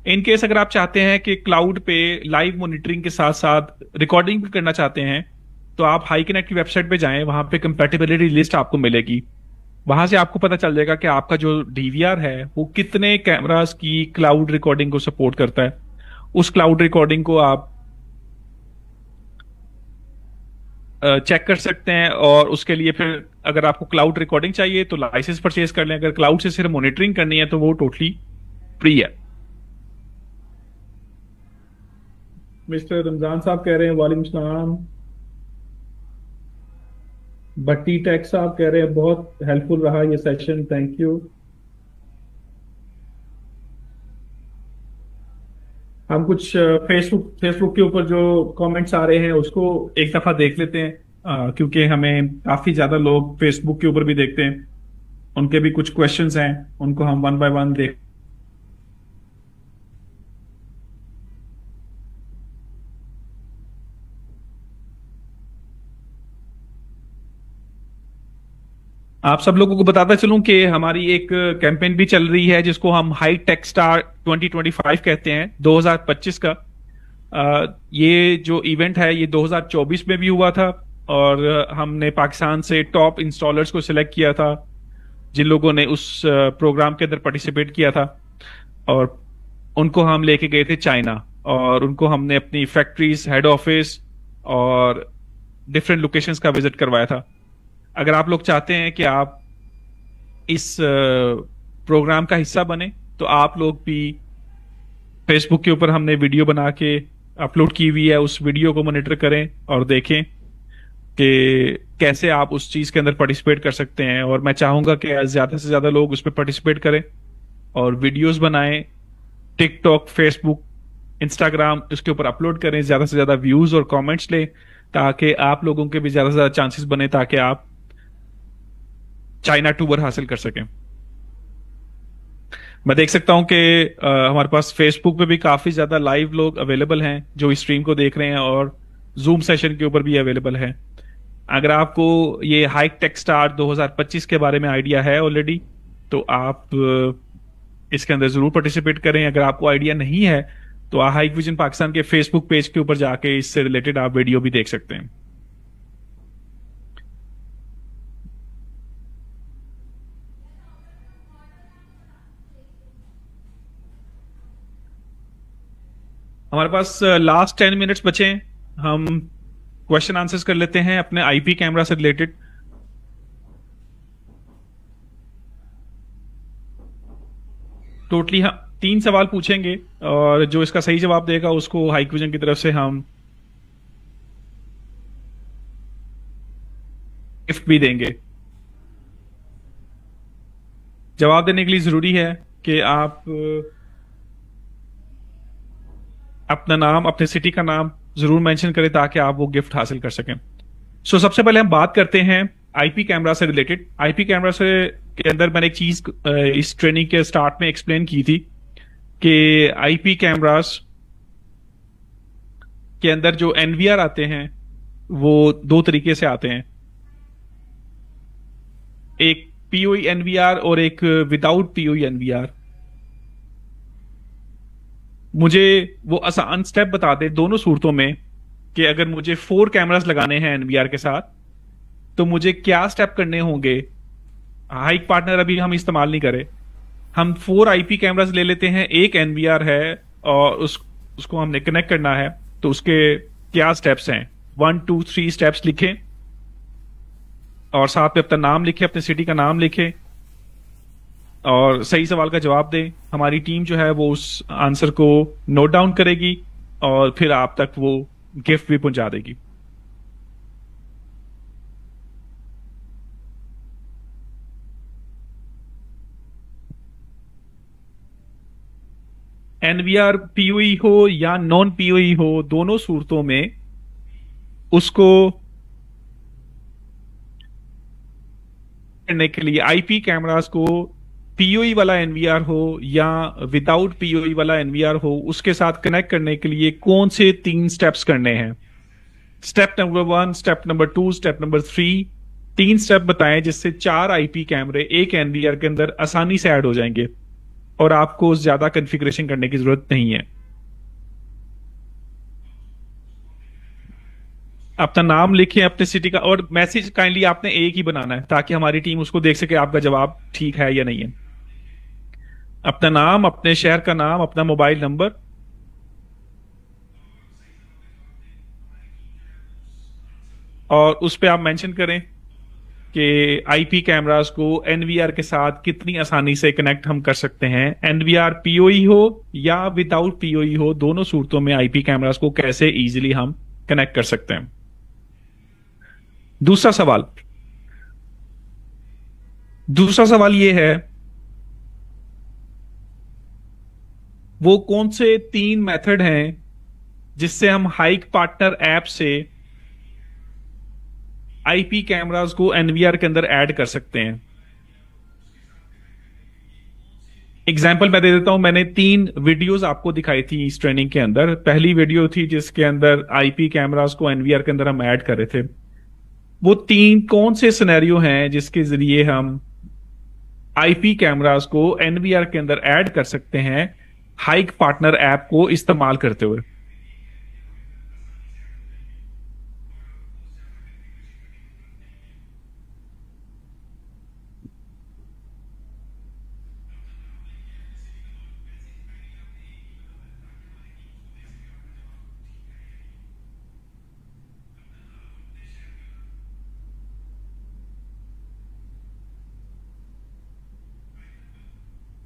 इन केस अगर आप चाहते हैं कि क्लाउड पे लाइव मॉनिटरिंग के साथ साथ रिकॉर्डिंग भी करना चाहते हैं, तो आप HiConnect की वेबसाइट पे जाएं, वहां पे कंपैटिबिलिटी लिस्ट आपको मिलेगी। वहां से आपको पता चल जाएगा कि आपका जो डीवीआर है वो कितने कैमरास की क्लाउड रिकॉर्डिंग को सपोर्ट करता है। उस क्लाउड रिकॉर्डिंग को आप चेक कर सकते हैं, और उसके लिए फिर अगर आपको क्लाउड रिकॉर्डिंग चाहिए तो लाइसेंस परचेज कर लें। अगर क्लाउड से सिर्फ मॉनिटरिंग करनी है तो वो टोटली फ्री है। मिस्टर रमजान साहब कह रहे हैं वालेकुम सलाम। भट्टी टेक साहब कह रहे हैं बहुत हेल्पफुल रहा ये सेशन, थैंक यू। हम कुछ फेसबुक फेसबुक के ऊपर जो कमेंट्स आ रहे हैं उसको एक दफा देख लेते हैं, क्योंकि हमें काफी ज्यादा लोग फेसबुक के ऊपर भी देखते हैं। उनके भी कुछ क्वेश्चंस हैं, उनको हम वन बाय वन देख। आप सब लोगों को बताता चलूं कि हमारी एक कैंपेन भी चल रही है जिसको हम हाई टेक स्टार 2025 कहते हैं, 2025 का। ये जो इवेंट है ये 2024 में भी हुआ था, और हमने पाकिस्तान से टॉप इंस्टॉलर्स को सिलेक्ट किया था जिन लोगों ने उस प्रोग्राम के अंदर पार्टिसिपेट किया था, और उनको हम लेके गए थे चाइना, और उनको हमने अपनी फैक्ट्रीज, हेड ऑफिस और डिफरेंट लोकेशंस का विजिट करवाया था। अगर आप लोग चाहते हैं कि आप इस प्रोग्राम का हिस्सा बने, तो आप लोग भी फेसबुक के ऊपर हमने वीडियो बना के अपलोड की हुई है, उस वीडियो को मॉनिटर करें और देखें कि कैसे आप उस चीज के अंदर पार्टिसिपेट कर सकते हैं। और मैं चाहूंगा कि ज्यादा से ज्यादा लोग उस पर पार्टिसिपेट करें और वीडियोस बनाएं, टिकटॉक, फेसबुक, इंस्टाग्राम इसके ऊपर अपलोड करें, ज्यादा से ज्यादा व्यूज और कमेंट्स लें, ताकि आप लोगों के भी ज्यादा से ज्यादा चांसेस बने ताकि आप चाइना टूर हासिल कर सकें। मैं देख सकता हूं कि हमारे पास फेसबुक पे भी काफी ज्यादा लाइव लोग अवेलेबल हैं जो इस स्ट्रीम को देख रहे हैं, और जूम सेशन के ऊपर भी अवेलेबल है। अगर आपको ये हाई टेक स्टार 2025 के बारे में आइडिया है ऑलरेडी, तो आप इसके अंदर जरूर पार्टिसिपेट करें। अगर आपको आइडिया नहीं है तो हाइक विजन पाकिस्तान के फेसबुक पेज के ऊपर जाके इससे रिलेटेड आप वीडियो भी देख सकते हैं। हमारे पास लास्ट 10 मिनट्स बचे हैं, हम क्वेश्चन आंसर्स कर लेते हैं अपने आईपी कैमरा से रिलेटेड। टोटली हम 3 सवाल पूछेंगे, और जो इसका सही जवाब देगा उसको हाइक विजन की तरफ से हम गिफ्ट भी देंगे। जवाब देने के लिए जरूरी है कि आप अपना नाम, अपने सिटी का नाम जरूर मेंशन करें ताकि आप वो गिफ्ट हासिल कर सकें। सो सबसे पहले हम बात करते हैं आईपी कैमरा से रिलेटेड। आईपी कैमरा से के अंदर मैंने एक चीज इस ट्रेनिंग के स्टार्ट में एक्सप्लेन की थी कि आईपी कैमरास के अंदर जो एनवीआर आते हैं वो 2 तरीके से आते हैं, एक पीओई एनवीआर और एक विदाउट पीओई एनवीआर। मुझे वो आसान स्टेप बता दे दोनों सूरतों में कि अगर मुझे 4 कैमरास लगाने हैं एनवीआर के साथ तो मुझे क्या स्टेप करने होंगे। हाइक पार्टनर अभी हम इस्तेमाल नहीं करें, हम 4 आईपी कैमरास ले लेते हैं, एक एनवीआर है और उसको हमने कनेक्ट करना है, तो उसके क्या स्टेप्स हैं। 1 2 3 स्टेप्स लिखें और साथ में अपना नाम लिखें, अपने सिटी का नाम लिखें और सही सवाल का जवाब दें। हमारी टीम जो है वो उस आंसर को नोट डाउन करेगी और फिर आप तक वो गिफ्ट भी पहुंचा देगी। एनवीआर पीओई हो या नॉन पीओई हो, दोनों सूरतों में उसको करने के लिए आईपी कैमरास को पीओई वाला एनवीआर हो या विदाउट पीओई वाला एनवीआर हो, उसके साथ कनेक्ट करने के लिए कौन से 3 स्टेप्स करने हैं। Step number 1, step number 2, step number 3, 3 step बताएं जिससे 4 आईपी कैमरे एक एनवीआर के अंदर आसानी से ऐड हो जाएंगे और आपको ज्यादा कॉन्फ़िगरेशन करने की जरूरत नहीं है। अपना नाम लिखें, अपने सिटी का, और मैसेज काइंडली आपने एक ही बनाना है ताकि हमारी टीम उसको देख सके आपका जवाब ठीक है या नहीं है। अपना नाम, अपने शहर का नाम, अपना मोबाइल नंबर, और उस पे आप मेंशन करें कि आईपी कैमरास को एनवीआर के साथ कितनी आसानी से कनेक्ट हम कर सकते हैं। एनवीआर पीओई हो या विदाउट पीओई हो, दोनों सूरतों में आईपी कैमरास को कैसे इजीली हम कनेक्ट कर सकते हैं। दूसरा सवाल दूसरा सवाल ये है, वो कौन से 3 मेथड हैं जिससे हम हाइक पार्टनर ऐप से आईपी कैमरास को एनवीआर के अंदर ऐड कर सकते हैं। एग्जाम्पल मैं दे देता हूं। मैंने 3 वीडियोस आपको दिखाई थी इस ट्रेनिंग के अंदर। पहली वीडियो थी जिसके अंदर आईपी कैमरास को एनवीआर के अंदर हम ऐड कर रहे थे। वो 3 कौन से सिनेरियो हैं जिसके जरिए हम आईपी कैमरास को एनवीआर के अंदर ऐड कर सकते हैं हाइक पार्टनर ऐप को इस्तेमाल करते हुए।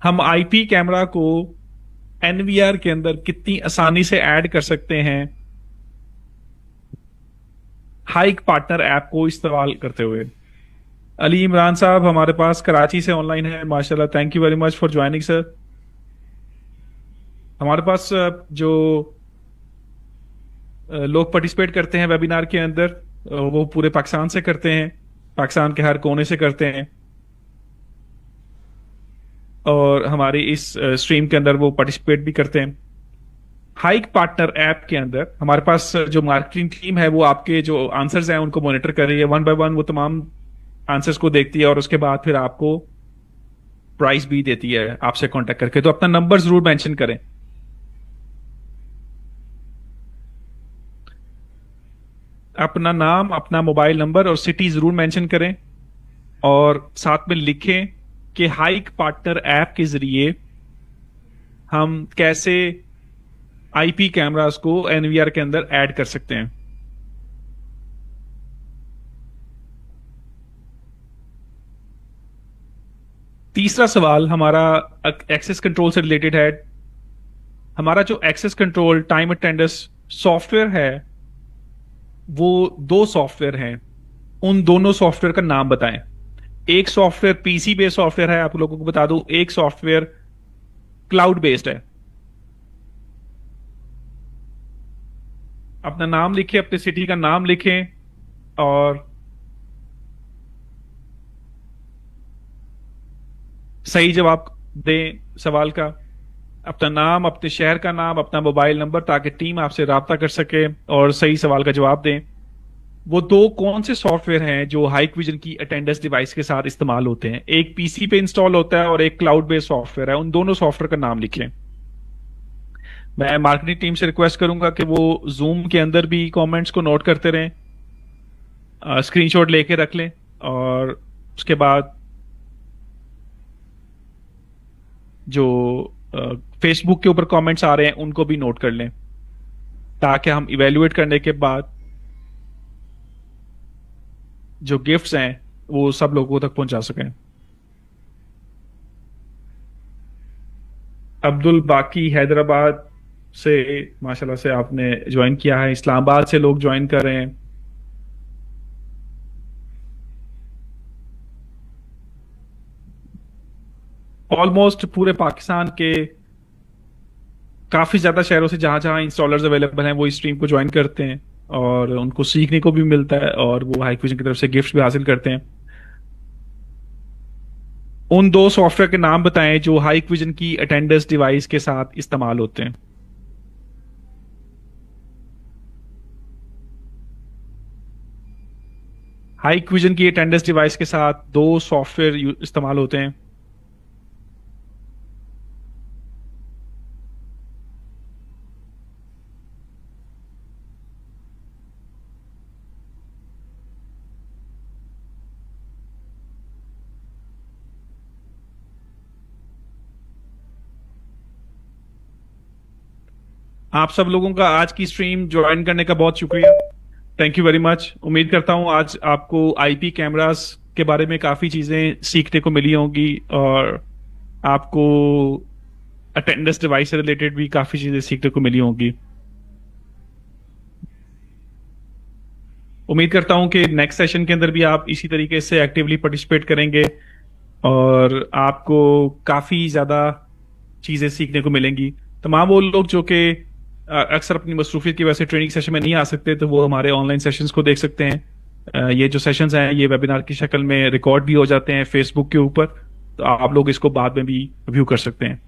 हम आईपी कैमरा को एनवीआर के अंदर कितनी आसानी से ऐड कर सकते हैं हाइक पार्टनर ऐप को इस्तेमाल करते हुए। अली इमरान साहब हमारे पास कराची से ऑनलाइन है, माशाल्लाह, thank you very much for joining sir. हमारे पास जो लोग पार्टिसिपेट करते हैं वेबिनार के अंदर, वो पूरे पाकिस्तान से करते हैं, पाकिस्तान के हर कोने से करते हैं, और हमारी इस स्ट्रीम के अंदर वो पार्टिसिपेट भी करते हैं। हाइक पार्टनर ऐप के अंदर हमारे पास जो मार्केटिंग टीम है वो आपके जो आंसर्स हैं उनको मॉनिटर कर रही है। 1 बाय 1 वो तमाम आंसर्स को देखती है और उसके बाद फिर आपको प्राइस भी देती है आपसे कांटेक्ट करके। तो अपना नंबर जरूर मेंशन करें। अपना नाम, अपना मोबाइल नंबर और सिटी जरूर मेंशन करें, और साथ में लिखें कि हाइक पार्टनर ऐप के जरिए हम कैसे आईपी कैमरास को एनवीआर के अंदर ऐड कर सकते हैं। तीसरा सवाल हमारा एक्सेस कंट्रोल से रिलेटेड है। हमारा जो access control time attendance software है वो 2 सॉफ्टवेयर हैं, उन दोनों सॉफ्टवेयर का नाम बताएं। एक सॉफ्टवेयर पीसी बेस्ड सॉफ्टवेयर है, आप लोगों को बता दूं, एक सॉफ्टवेयर क्लाउड बेस्ड है। अपना नाम लिखें, अपने सिटी का नाम लिखें, और सही जवाब दें सवाल का। अपना नाम, अपने शहर का नाम, अपना मोबाइल नंबर, ताकि टीम आपसे राब्ता कर सके और सही सवाल का जवाब दें। वो 2 कौन से सॉफ्टवेयर हैं जो हाइक विजन की अटेंडेंस डिवाइस के साथ इस्तेमाल होते हैं? एक पीसी पे इंस्टॉल होता है और एक क्लाउड बेस्ड सॉफ्टवेयर है। उन दोनों सॉफ्टवेयर का नाम लिखें। मैं मार्केटिंग टीम से रिक्वेस्ट करूंगा कि वो जूम के अंदर भी कमेंट्स को नोट करते रहें, स्क्रीनशॉट लेके रख लें, और उसके बाद जो फेसबुक के ऊपर कमेंट्स आ रहे हैं उनको भी नोट कर लें, ताकि हम इवेल्युएट करने के बाद जो गिफ्ट्स हैं वो सब लोगों तक पहुंचा सकें। अब्दुल बाकी हैदराबाद से माशाल्लाह से आपने ज्वाइन किया है। इस्लामाबाद से लोग ज्वाइन कर रहे हैं। ऑलमोस्ट पूरे पाकिस्तान के काफी ज्यादा शहरों से जहां जहां इंस्टॉलर्स अवेलेबल हैं वो इस स्ट्रीम को ज्वाइन करते हैं, और उनको सीखने को भी मिलता है, और वो हाइक विजन की तरफ से गिफ्ट्स भी हासिल करते हैं। उन 2 सॉफ्टवेयर के नाम बताएं जो हाइक विजन की अटेंडेंस डिवाइस के साथ इस्तेमाल होते हैं। हाई विजन की अटेंडेंस डिवाइस के साथ दो सॉफ्टवेयर इस्तेमाल होते हैं। आप सब लोगों का आज की स्ट्रीम ज्वाइन करने का बहुत शुक्रिया। Thank you very much. उम्मीद करता हूं आज आपको आईपी कैमरास के बारे में काफी चीजें सीखने को मिली होंगी और आपको अटेंडेंस डिवाइस से रिलेटेड भी काफी चीजें सीखने को मिली होंगी। उम्मीद करता हूं कि नेक्स्ट सेशन के अंदर भी आप इसी तरीके से एक्टिवली पार्टिसिपेट करेंगे और आपको काफी ज्यादा चीजें सीखने को मिलेंगी। तमाम वो लोग जो कि अक्सर अपनी मसरूफियत की वजह से ट्रेनिंग सेशन में नहीं आ सकते, तो वो हमारे ऑनलाइन सेशंस को देख सकते हैं। ये जो सेशंस हैं ये वेबिनार की शक्ल में रिकॉर्ड भी हो जाते हैं फेसबुक के ऊपर, तो आप लोग इसको बाद में भी व्यू कर सकते हैं।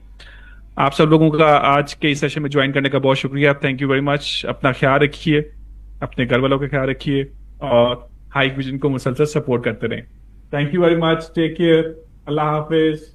आप सब लोगों का आज के इस सेशन में ज्वाइन करने का बहुत शुक्रिया। Thank you very much. अपना ख्याल रखिए, अपने घर वालों का ख्याल रखिए और हाई विजन को मुसलसल सपोर्ट करते रहें। Thank you very much. Take care. अल्लाह हाफिज।